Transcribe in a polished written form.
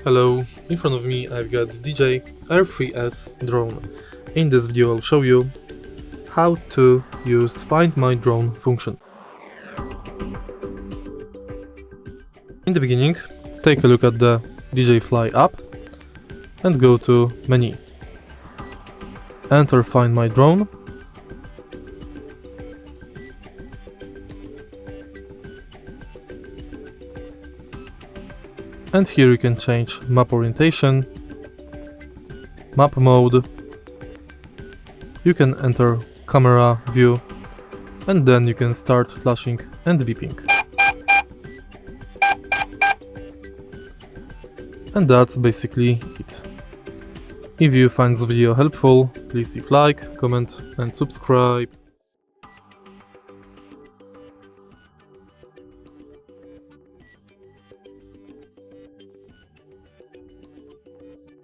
Hello, in front of me I've got DJI Air 3S drone. In this video I'll show you how to use Find My Drone function. In the beginning, take a look at the DJI Fly app and go to Menu. Enter Find My Drone. And here you can change map orientation, map mode, you can enter camera view, and then you can start flashing and beeping. And that's basically it. If you find this video helpful, please leave like, comment and subscribe.